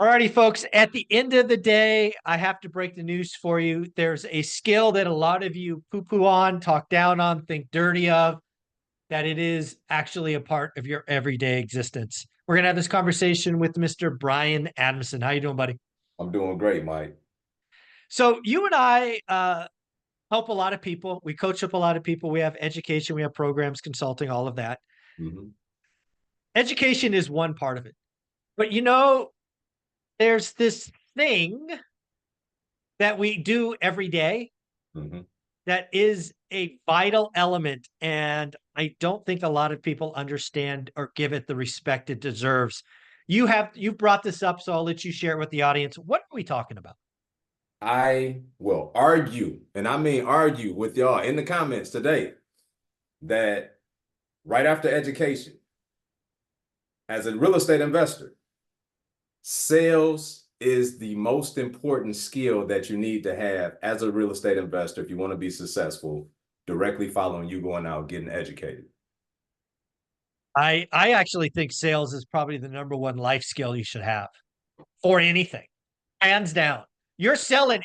Alrighty, folks, at the end of the day, I have to break the news for you. There's a skill that a lot of you poo-poo on, talk down on, think dirty of, that it is actually a part of your everyday existence. We're going to have this conversation with Mr. Brian Adamson. How you doing, buddy? I'm doing great, Mike. So you and I help a lot of people. We coach up a lot of people. We have education, we have programs, consulting, all of that. Hmm. Education is one part of it. But there's this thing that we do every day Hmm. that is a vital element. And I don't think a lot of people understand or give it the respect it deserves. You brought this up, so I'll let you share it with the audience. What are we talking about? I will argue, and I mean argue with y'all in the comments today that right after education, as a real estate investor, sales is the most important skill that you need to have as a real estate investor if you want to be successful, directly following you going out getting educated. I actually think sales is probably the number one life skill you should have for anything, hands down. You're selling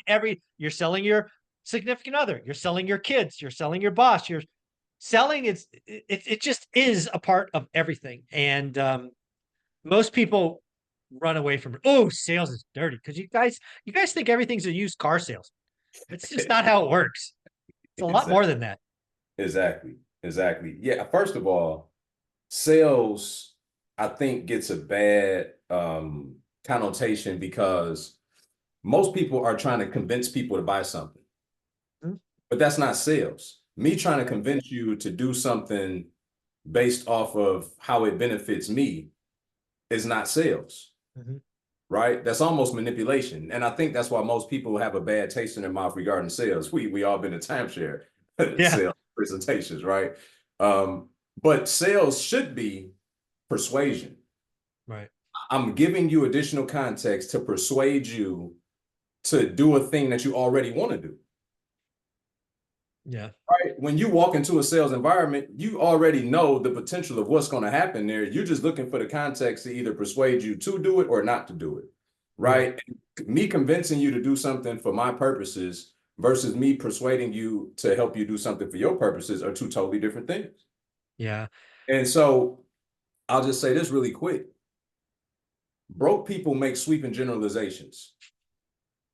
your significant other, you're selling your kids, you're selling your boss, you're selling. It just is a part of everything. And most people run away from it. Oh, sales is dirty because you guys think everything's a used car sales. It's just not how it works. It's a lot more Exactly. than that. Exactly. Exactly. Yeah. First of all, sales, I think, gets a bad connotation because most people are trying to convince people to buy something, Mhm. but that's not sales. Me trying to convince you to do something based off of how it benefits me is not sales, Mhm. right? That's almost manipulation. And I think that's why most people have a bad taste in their mouth regarding sales. We all been to timeshare Yeah. sales presentations, right? Um, but sales should be persuasion. Right. I'm giving you additional context to persuade you to do a thing that you already want to do. Yeah. Right. When you walk into a sales environment, you already know the potential of what's going to happen there. You're just looking for the context to either persuade you to do it or not to do it. Right. Right. Me convincing you to do something for my purposes versus me persuading you to help you do something for your purposes are two totally different things. Yeah. And so I'll just say this really quick. Broke people make sweeping generalizations.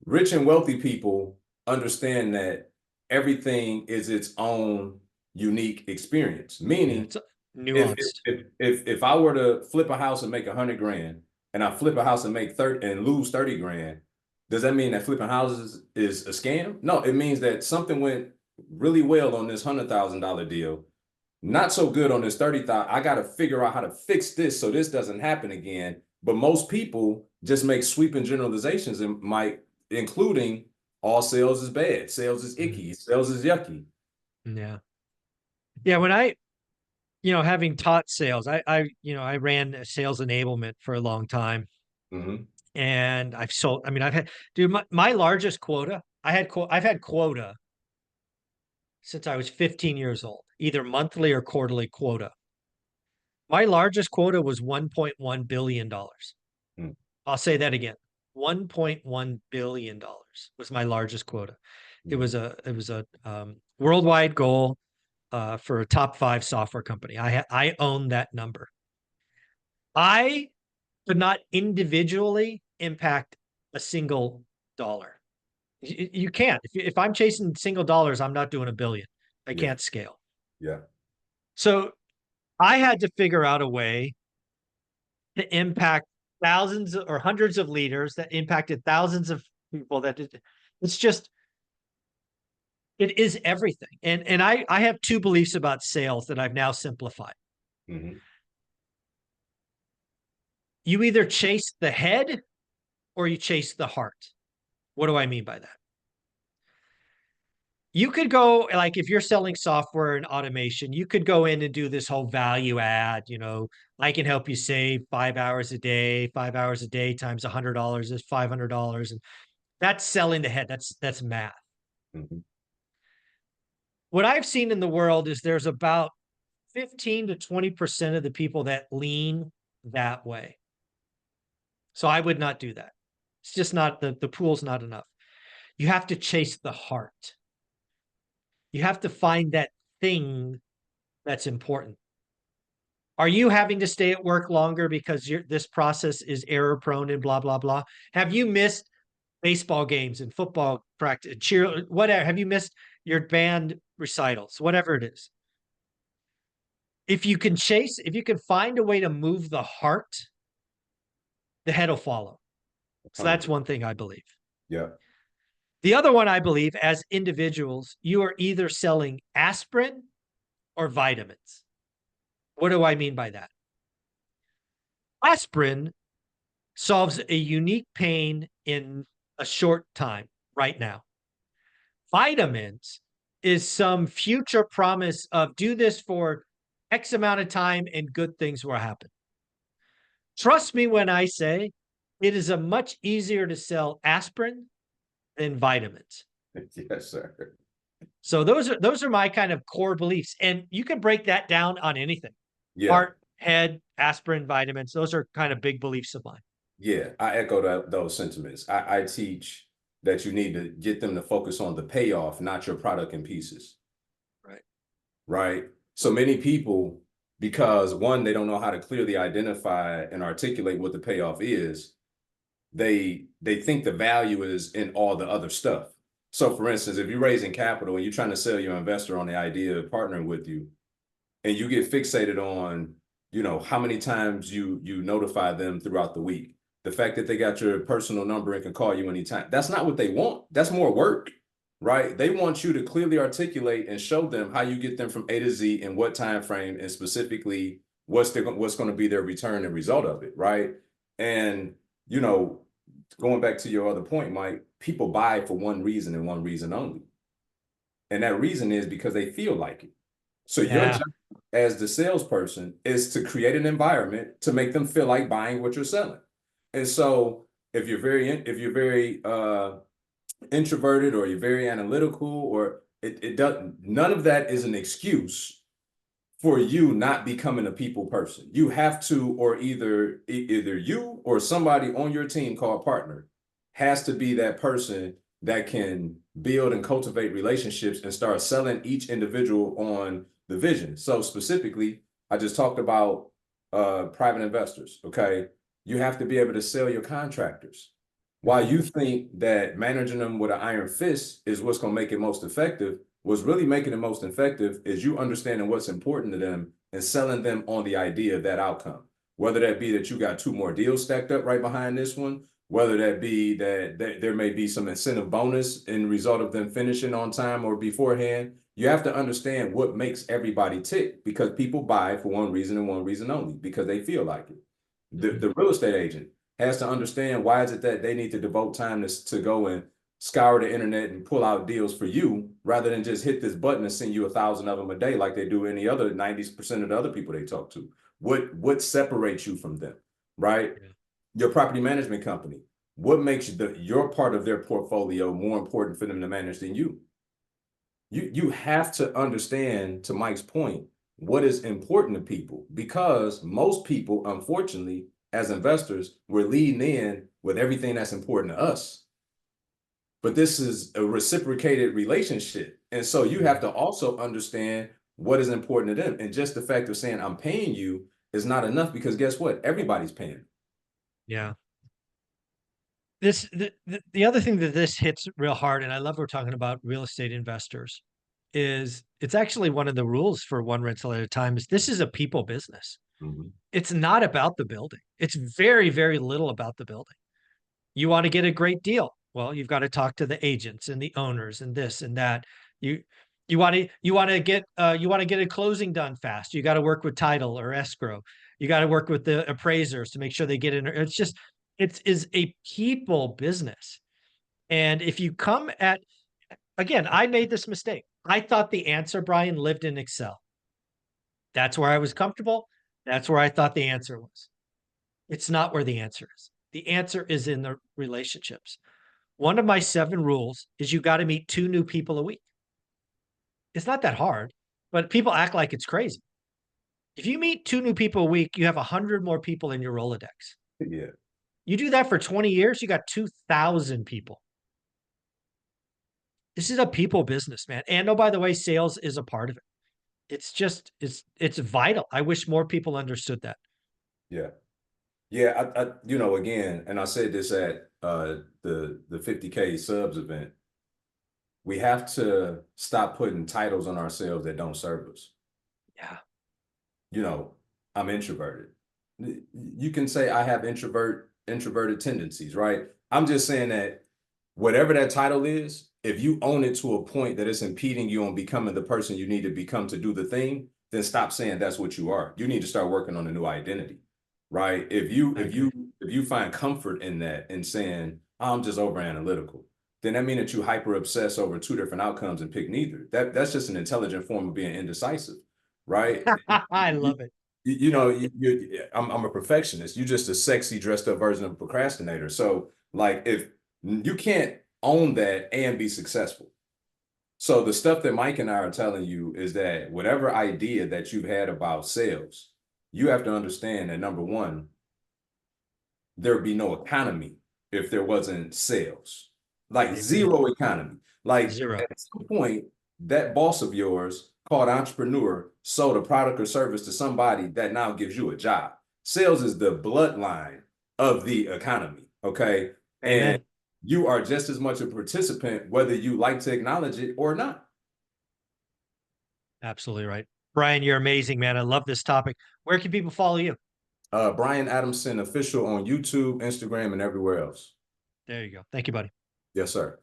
Rich and wealthy people understand that everything is its own unique experience. Yeah. Meaning, It's if nuanced. if I were to flip a house and make 100 grand, and I flip a house and make 30 and lose 30 grand, does that mean that flipping houses is a scam? No, it means that something went really well on this $100,000 deal, not so good on this 30,000. I got to figure out how to fix this so this doesn't happen again. But most people just make sweeping generalizations and might, including all sales is bad, sales is Mhm. icky, sales is yucky. Yeah. Yeah. When having taught sales, I ran a sales enablement for a long time. Hmm. And I've sold, I mean, I've had, dude, my largest quota, I've had quota since I was 15 years old, either monthly or quarterly quota. My largest quota was $1.1 billion. I'll say that again. $1.1 billion was my largest quota. Mm-hmm. It was a worldwide goal for a top five software company. I own that number. I could not individually impact a single dollar. You can't. If I'm chasing single dollars, I'm not doing a billion. I Yeah, can't scale. yeah. So I had to figure out a way to impact thousands or hundreds of leaders that impacted thousands of people. It's just it is everything. And I have two beliefs about sales that I've now simplified. Hmm. You either chase the head or you chase the heart. What do I mean by that? You could go, like, if you're selling software and automation, you could go in and do this whole value add. I can help you save 5 hours a day. 5 hours a day times $100 is $500, and that's selling the head. That's math. Hmm. What I've seen in the world is there's about 15 to 20% of the people that lean that way. So I would not do that. It's just not, the pool's not enough. You have to chase the heart. You have to find that thing that's important. Are you having to stay at work longer because this process is error prone and blah, blah, blah? Have you missed baseball games and football practice, cheer, whatever? Have you missed your band recitals, whatever it is? If you can find a way to move the heart, the head will follow. So that's 100%. one thing I believe. Yeah. The other one I believe, as individuals, you are either selling aspirin or vitamins. What do I mean by that? Aspirin solves a unique pain in a short time right now. Vitamins is some future promise of do this for X amount of time and good things will happen. Trust me when I say it is a much easier to sell aspirin than vitamins. Yes, sir. So those are my kind of core beliefs. And you can break that down on anything. Yeah. Heart, head, aspirin, vitamins. Those are kind of big beliefs of mine. Yeah, I echo those sentiments. I teach that you need to get them to focus on the payoff, not your product in pieces. Right. Right. So many people, because one, they don't know how to clearly identify and articulate what the payoff is, they think the value is in all the other stuff. So for instance, if you're raising capital and you're trying to sell your investor on the idea of partnering with you, and you get fixated on, how many times you notify them throughout the week, the fact that they got your personal number and can call you anytime, that's not what they want. That's more work, right? They want you to clearly articulate and show them how you get them from A to Z in what time frame, and specifically what's going to be their return and result of it, right? And going back to your other point, Mike, people buy for one reason and one reason only. And that reason is because they feel like it. So your job as the salesperson is to create an environment to make them feel like buying what you're selling. And so if you're very introverted, or you're very analytical, or it doesn't, none of that is an excuse for you not becoming a people person. You have to, or either you or somebody on your team called partner has to be that person that can build and cultivate relationships and start selling each individual on the vision. So specifically, I just talked about private investors. Okay. You have to be able to sell your contractors. While you think that managing them with an iron fist is what's going to make it most effective, what's really making it most effective is you understanding what's important to them and selling them on the idea of that outcome. Whether that be that you got 2 more deals stacked up right behind this one, whether that be that there may be some incentive bonus in result of them finishing on time or beforehand. You have to understand what makes everybody tick, because people buy for one reason and one reason only, because they feel like it. The real estate agent has to understand why is it that they need to devote time to go and scour the internet and pull out deals for you, rather than just hit this button and send you 1,000 of them a day like they do any other 90% of the other people they talk to. What separates you from them, right? Yeah. Your property management company, what makes your part of their portfolio more important for them to manage than you? You have to understand, to Mike's point, what is important to people, because most people, unfortunately, as investors, we're leading in with everything that's important to us. But this is a reciprocated relationship. And so you have to also understand what is important to them. And just the fact of saying, I'm paying you is not enough, because guess what? Everybody's paying. Yeah. The other thing that this hits real hard, and I love we're talking about real estate investors, is it's actually one of the rules for one rental at a time is this is a people business. Mm-hmm. It's not about the building. It's very, very little about the building. You want to get a great deal. Well, you've got to talk to the agents and the owners and this and that. You want to get a closing done fast. You got to work with title or escrow. You got to work with the appraisers to make sure they get in. It is a people business. And if you come at, again, I made this mistake. I thought the answer, Brian, lived in Excel. That's where I was comfortable. That's where I thought the answer was. It's not where the answer is. The answer is in the relationships. One of my 7 rules is you got to meet 2 new people a week. It's not that hard, but people act like it's crazy. If you meet 2 new people a week, you have 100 more people in your Rolodex. Yeah. You do that for 20 years, you got 2,000 people. This is a people business, man. And oh, by the way, sales is a part of it. It's just, it's vital. I wish more people understood that. Yeah. Yeah, you know, again, and I said this at the 50K subs event. We have to stop putting titles on ourselves that don't serve us. Yeah. You know, I'm introverted. You can say I have introverted tendencies, right? I'm just saying that whatever that title is, if you own it to a point that it's impeding you on becoming the person you need to become to do the thing, then stop saying that's what you are. You need to start working on a new identity, right? If you find comfort in that and saying I'm just over analytical, then that means that you hyper obsess over two different outcomes and pick neither. That's just an intelligent form of being indecisive, right? I love it. You know, I'm a perfectionist. You're just a sexy dressed up version of a procrastinator. So like if you can't own that and be successful. So the stuff that Mike and I are telling you is that whatever idea that you've had about sales, you have to understand that number one, there'd be no economy if there wasn't sales. Like zero economy. Like Zero. at some point, that boss of yours called entrepreneur sold a product or service to somebody that now gives you a job. Sales is the bloodline of the economy. Okay. Amen. And you are just as much a participant, whether you like to acknowledge it or not. Absolutely right. Brian, you're amazing, man. I love this topic. Where can people follow you? Brian Adamson official on YouTube, Instagram, and everywhere else. There you go. Thank you, buddy. Yes, sir.